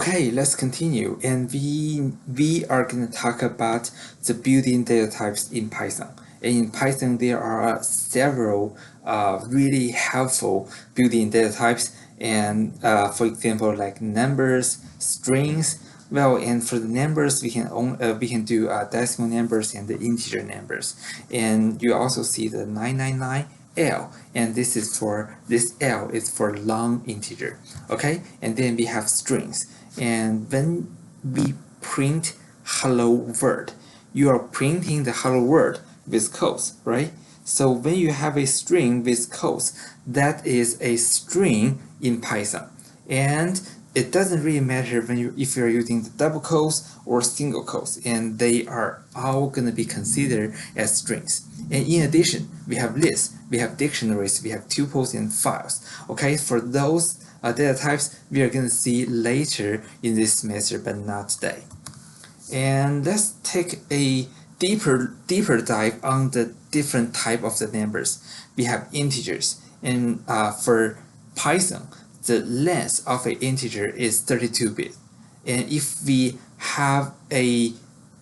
Okay, let's continue, and we are going to talk about the built-in data types in Python. And in Python, there are several really helpful built-in data types, and for example, like numbers, strings. Well, and for the numbers, we can do decimal numbers and the integer numbers, and you also see the 999. L, and this L is for long integer. Okay, and then we have strings, and when we print hello world, you are printing the hello world with quotes, right? So when you have a string with quotes, that is a string in Python, and it doesn't really matter if you're using the double quotes or single quotes, and they are all going to be considered as strings. And in addition, we have lists, we have dictionaries, we have tuples and files. Okay, for those data types, we are going to see later in this semester, but not today. And let's take a deeper dive on the different type of the numbers. We have integers, and for Python, the length of an integer is 32-bit. And if we have a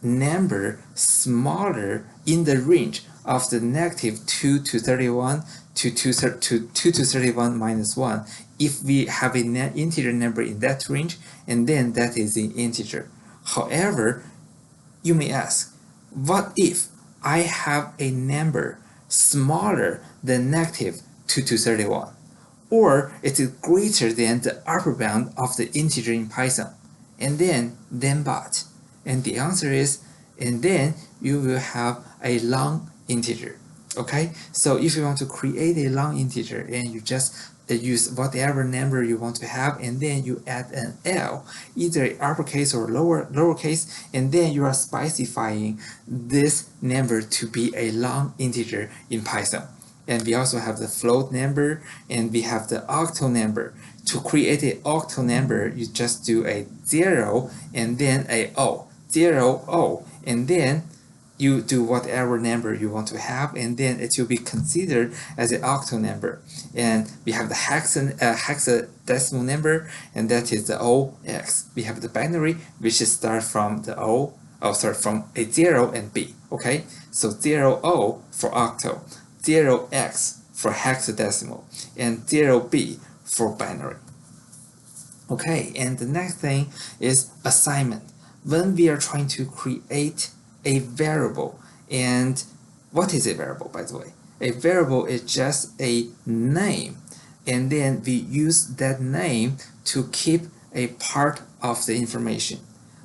number smaller in the range of the negative 2 to 31 to 2 to 31 minus 1, if we have an integer number in that range, and then that is an integer. However, you may ask, what if I have a number smaller than negative 2 to 31? Or it is greater than the upper bound of the integer in Python, and then what? And the answer is, and then you will have a long integer. Okay, so if you want to create a long integer, and you just use whatever number you want to have, and then you add an L, either uppercase or lowercase, and then you are specifying this number to be a long integer in Python. And we also have the float number, and we have the octal number. To create an octal number, you just do a 0 and then a O, 0, O, and then you do whatever number you want to have, and then it will be considered as an octal number. And we have the hexadecimal number, and that is the OX. We have the binary, which starts from the from a 0 and B. Okay, so 0O for octal, 0x for hexadecimal, and 0b for binary. Okay, and the next thing is assignment. When we are trying to create a variable, and what is a variable, by the way? A variable is just a name, and then we use that name to keep a part of the information.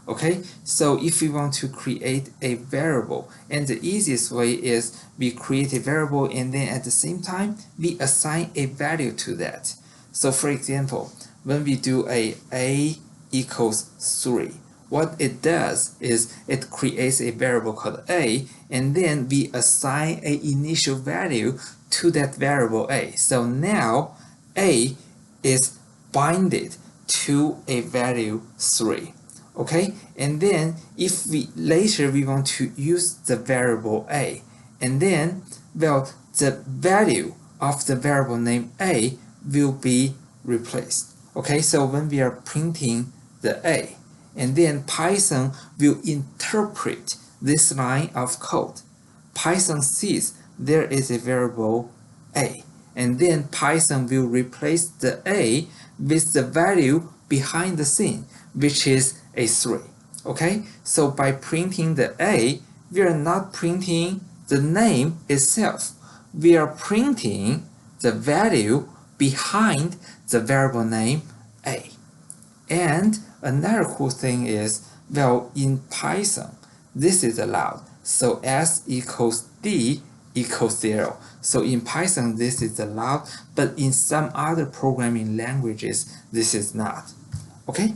Okay, so if we want to create a variable, and the easiest way is we create a variable, and then at the same time we assign a value to that. So for example, when we do a equals 3, what it does is it creates a variable called a, and then we assign an initial value to that variable a. So now a is binded to a value 3. Okay, and then if we later we want to use the variable a, and then, well, the value of the variable name a will be replaced. Okay, so when we are printing the a, and then Python will interpret this line of code. Python sees there is a variable a, and then Python will replace the a with the value behind the scene, which is a 3. Okay, so by printing the a, we are not printing the name itself. We are printing the value behind the variable name a. And another cool thing is, well, in Python, this is allowed. So s equals d equals 0. So in Python, this is allowed, but in some other programming languages, this is not. Okay?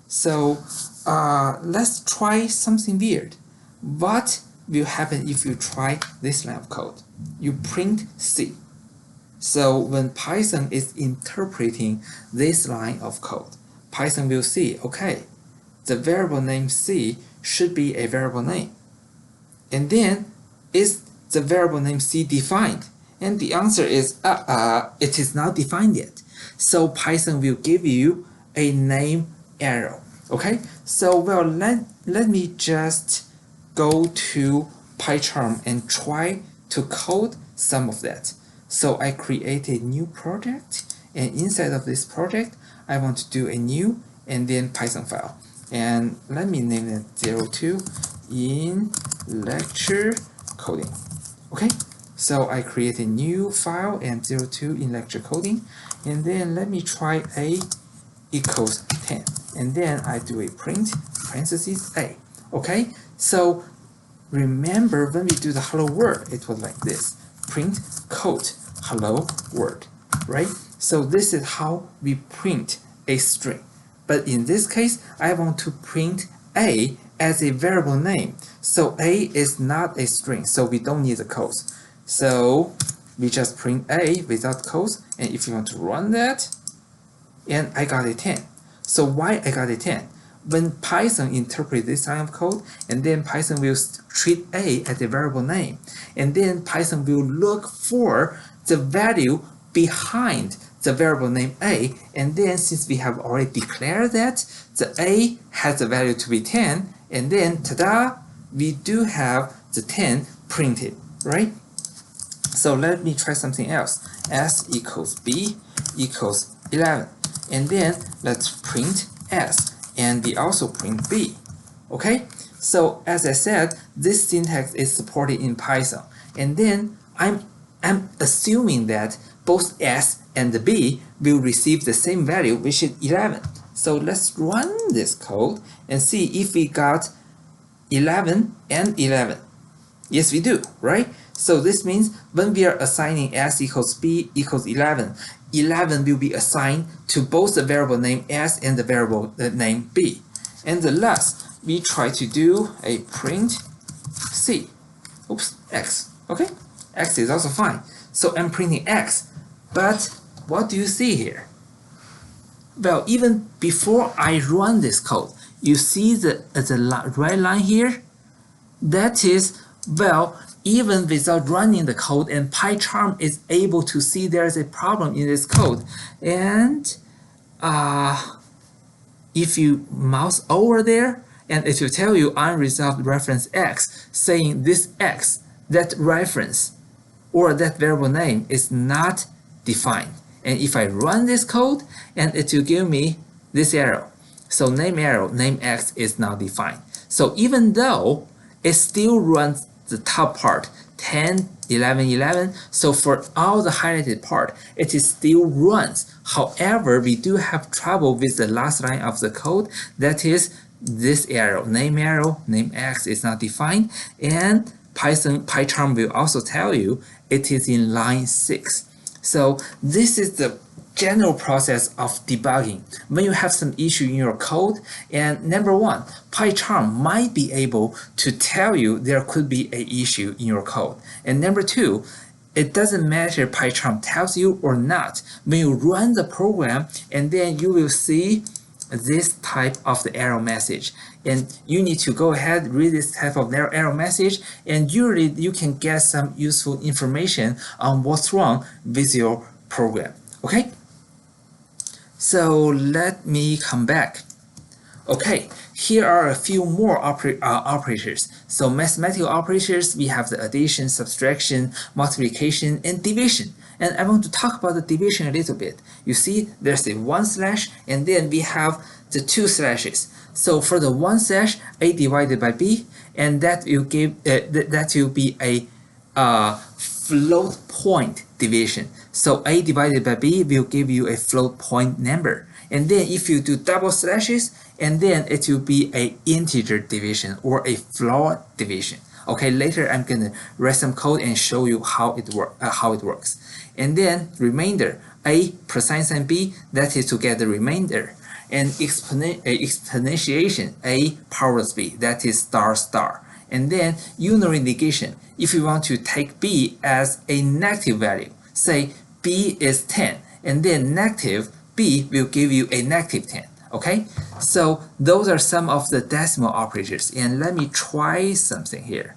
So let's try something weird. What will happen if you try this line of code? You print C. So when Python is interpreting this line of code, Python will see, okay, the variable name C should be a variable name. And then, is the variable name C defined? And the answer is, it is not defined yet. So Python will give you a name error. Okay, so well, let me just go to PyCharm and try to code some of that. So I create a new project, and inside of this project I want to do a new and then Python file, and let me name it 02 in lecture coding. Okay, so I create a new file and 02 in lecture coding, and then let me try a equals 10, and then I do a print parentheses a. Okay, so remember when we do the hello world, it was like this: print quote hello world, right? So this is how we print a string. But in this case, I want to print a as a variable name. So a is not a string, so we don't need the quotes. So we just print a without quotes, and if you want to run that, and I got a 10. So why I got a 10? When Python interprets this line of code, and then Python will treat a as a variable name, and then Python will look for the value behind the variable name a, and then since we have already declared that the a has the value to be 10, and then ta-da, we do have the 10 printed, right? So let me try something else. S equals b equals 11. And then let's print s, and we also print b. Okay, so as I said, this syntax is supported in Python, and then I'm assuming that both s and the b will receive the same value, which is 11. So let's run this code and see if we got 11 and 11. Yes, we do, right? So this means when we are assigning s equals b equals 11, 11 will be assigned to both the variable name s and the variable name b. And the last, we try to do a print c. Oops, x. Okay, x is also fine. So I'm printing x, but what do you see here? Well, even before I run this code, you see the red line here? That is, well, even without running the code, and PyCharm is able to see there's a problem in this code. And if you mouse over there, and it will tell you unresolved reference x, saying this x, that reference or that variable name is not defined. And if I run this code, and it will give me this arrow. So name arrow, name x is not defined. So even though it still runs the top part, 10, 11, 11. So for all the highlighted part, it is still runs. However, we do have trouble with the last line of the code. That is this arrow, name x is not defined. And PyCharm will also tell you it is in line 6. So this is the general process of debugging when you have some issue in your code. And number one, PyCharm might be able to tell you there could be an issue in your code. And number two, it doesn't matter PyCharm tells you or not. When you run the program, and then you will see this type of the error message, and you need to go ahead, read this type of error message, and usually you can get some useful information on what's wrong with your program. Okay, so let me come back. Okay, here are a few more operators. So mathematical operators, we have the addition, subtraction, multiplication, and division. And I want to talk about the division a little bit. You see, there's a 1/, and then we have the 2 slashes. So for the 1/, a divided by b, and that will give that will be a float point division. So a divided by b will give you a float point number. And then if you do double slashes, and then it will be a integer division or a float division. Okay, later I'm gonna write some code and show you how it works. And then remainder, a plus sign b, that is to get the remainder. And exponentiation, a powers b, that is star star. And then unary negation, if you want to take b as a negative value, say b is 10, and then negative b will give you a negative 10. Okay, so those are some of the decimal operators, and let me try something here.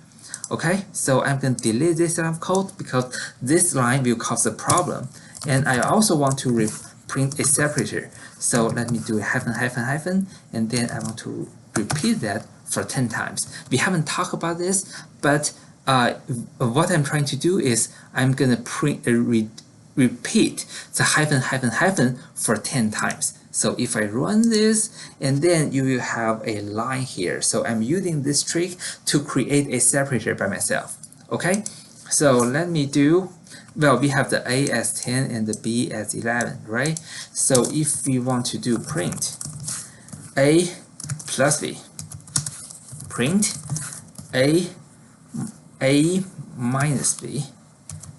Okay, so I'm going to delete this line of code because this line will cause a problem, and I also want to print a separator. So let me do a hyphen, hyphen, hyphen, and then I want to repeat that for 10 times. We haven't talked about this, but what I'm trying to do is I'm going to repeat the hyphen, hyphen, hyphen for 10 times. So if I run this, and then you will have a line here. So I'm using this trick to create a separator by myself. Okay, so let me do, well, we have the A as 10 and the B as 11, right? So if we want to do print A plus B, print A minus B,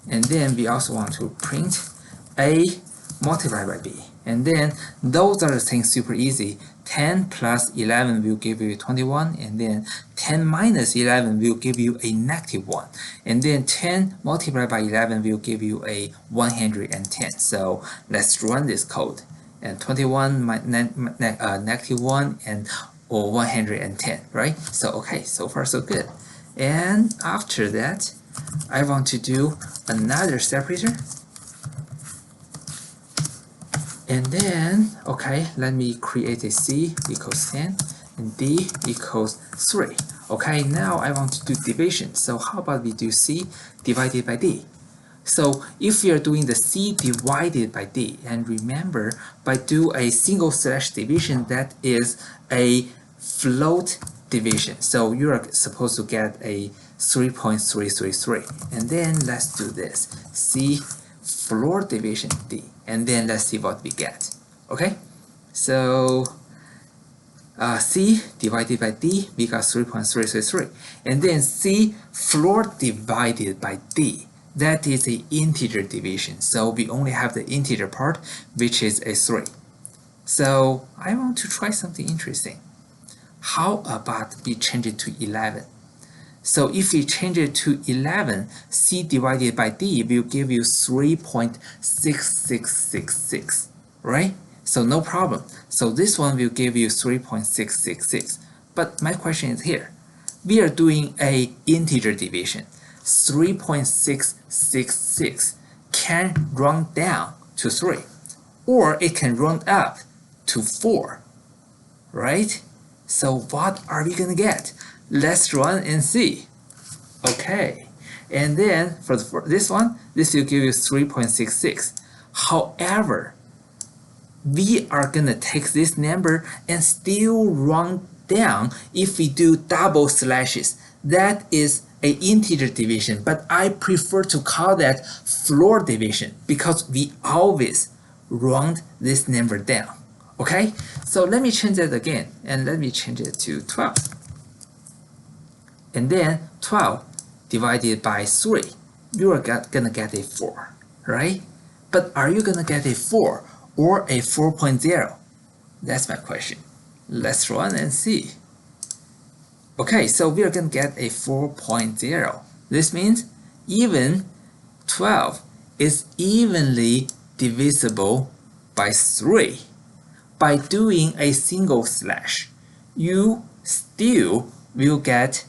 and then we also want to print A multiplied by B. And then those are the things super easy. 10 plus 11 will give you 21, and then 10 minus 11 will give you a -1, and then 10 multiplied by 11 will give you a 110. So let's run this code, and 21 -1 and or 110, right? So okay, so far so good. And after that, I want to do another separator. And then, okay, let me create a C equals 10 and D equals 3. Okay, now I want to do division. So how about we do C divided by D? So if we are doing the C divided by D, and remember, by do a single slash division, that is a float division. So you are supposed to get a 3.333. And then let's do this. C floor division D, and then let's see what we get. Okay, so C divided by D, we got 3.333, and then C floor divided by D, that is an integer division, so we only have the integer part, which is a 3. So I want to try something interesting. How about we change it to 11? So if we change it to 11, C divided by D will give you 3.6666, right? So no problem. So this one will give you 3.666. But my question is here. We are doing a integer division. 3.666 can round down to 3, or it can round up to 4, right? So what are we gonna get? Let's run and see. Okay, and then for this one, this will give you 3.66. However, we are gonna take this number and still round down if we do double slashes. That is an integer division, but I prefer to call that floor division because we always round this number down. Okay, so let me change that again, and let me change it to 12. And then 12 divided by 3, you are gonna get a 4, right? But are you gonna get a 4 or a 4.0? That's my question. Let's run and see. Okay, so we are gonna get a 4.0. This means even 12 is evenly divisible by 3. By doing a single slash, you still will get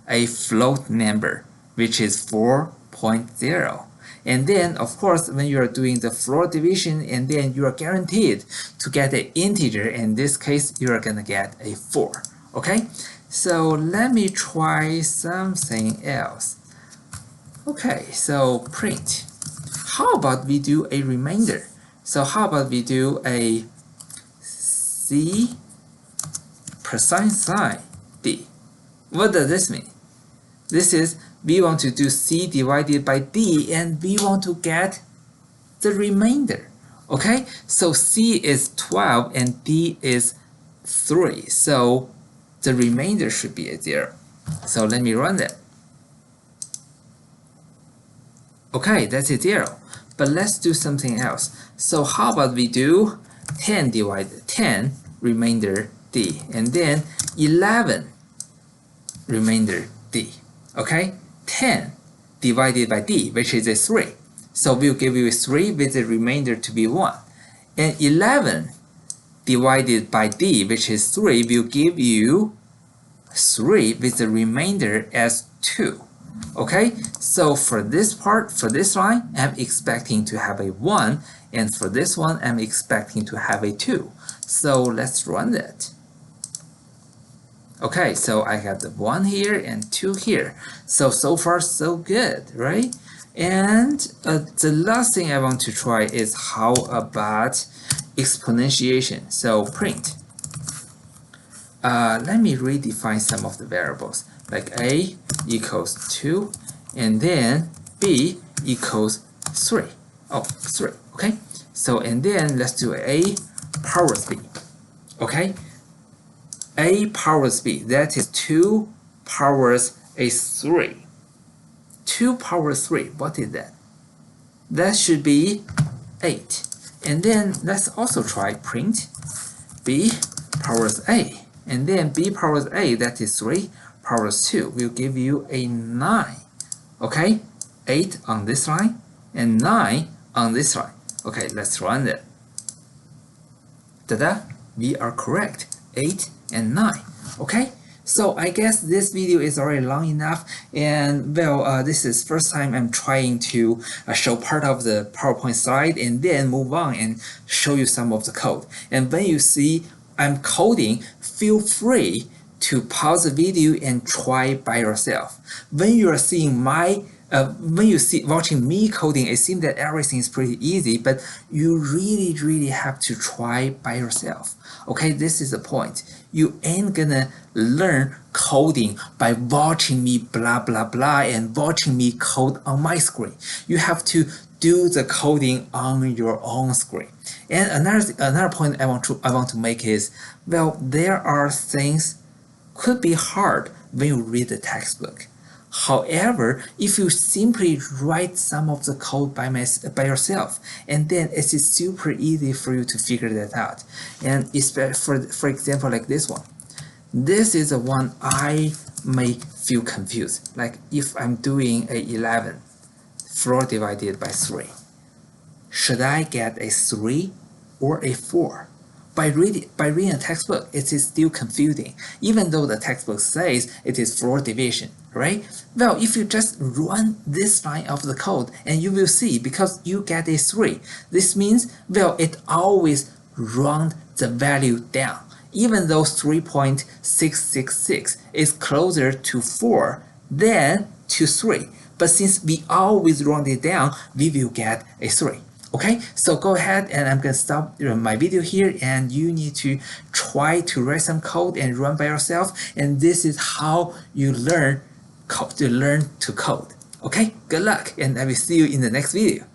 a float number, which is 4.0. And then, of course, when you are doing the floor division, and then you are guaranteed to get an integer. In this case, you are going to get a 4. Okay, so let me try something else. Okay, so print. How about we do a remainder? So how about we do a C percent sign D? What does this mean? This is, we want to do C divided by D, and we want to get the remainder. Okay, so C is 12 and D is 3. So the remainder should be a 0. So let me run that. Okay, that's a 0. But let's do something else. So how about we do 10 divided 10 remainder D, and then 11 remainder D. Okay, 10 divided by D, which is a 3. So we'll give you a 3 with the remainder to be 1. And 11 divided by D, which is 3, will give you 3 with the remainder as 2. Okay, so for this part, for this line, I'm expecting to have a 1, and for this one, I'm expecting to have a 2. So let's run that. Okay, so I have the 1 here and 2 here. So far so good, right? And the last thing I want to try is how about exponentiation? So print. Let me redefine some of the variables, like a equals 2, and then b equals 3. Oh, 3, okay? So, and then let's do a powers b, okay? A powers b, that is 2 powers a 3. 2 powers 3, what is that? That should be 8. And then let's also try print b powers a. And then b powers a, that is 3 powers 2, will give you a 9. Okay? 8 on this line and 9 on this line. Okay, let's run it. Ta-da! We are correct. 8 and 9. Okay? So I guess this video is already long enough, and well, this is first time I'm trying to show part of the PowerPoint slide and then move on and show you some of the code. And when you see I'm coding, feel free to pause the video and try by yourself. When you are seeing watching me coding, it seems that everything is pretty easy, but you really have to try by yourself. Okay, this is the point. You ain't gonna learn coding by watching me blah blah blah and watching me code on my screen. You have to do the coding on your own screen. And another point I want to make is, well, there are things could be hard when you read the textbook. However, if you simply write some of the code by yourself, and then it is super easy for you to figure that out. And especially for example, like this one. This is the one I may feel confused. Like if I'm doing a 11, 4 divided by 3. Should I get a 3 or a 4? By reading a textbook, it is still confusing, even though the textbook says it is 4 division, right? Well, if you just run this line of the code, and you will see, because you get a 3, this means, well, it always round the value down. Even though 3.666 is closer to 4 than to 3. But since we always round it down, we will get a 3. Okay, so go ahead and I'm going to stop my video here, and you need to try to write some code and run by yourself. And this is how you learn to code. Okay, good luck, and I will see you in the next video.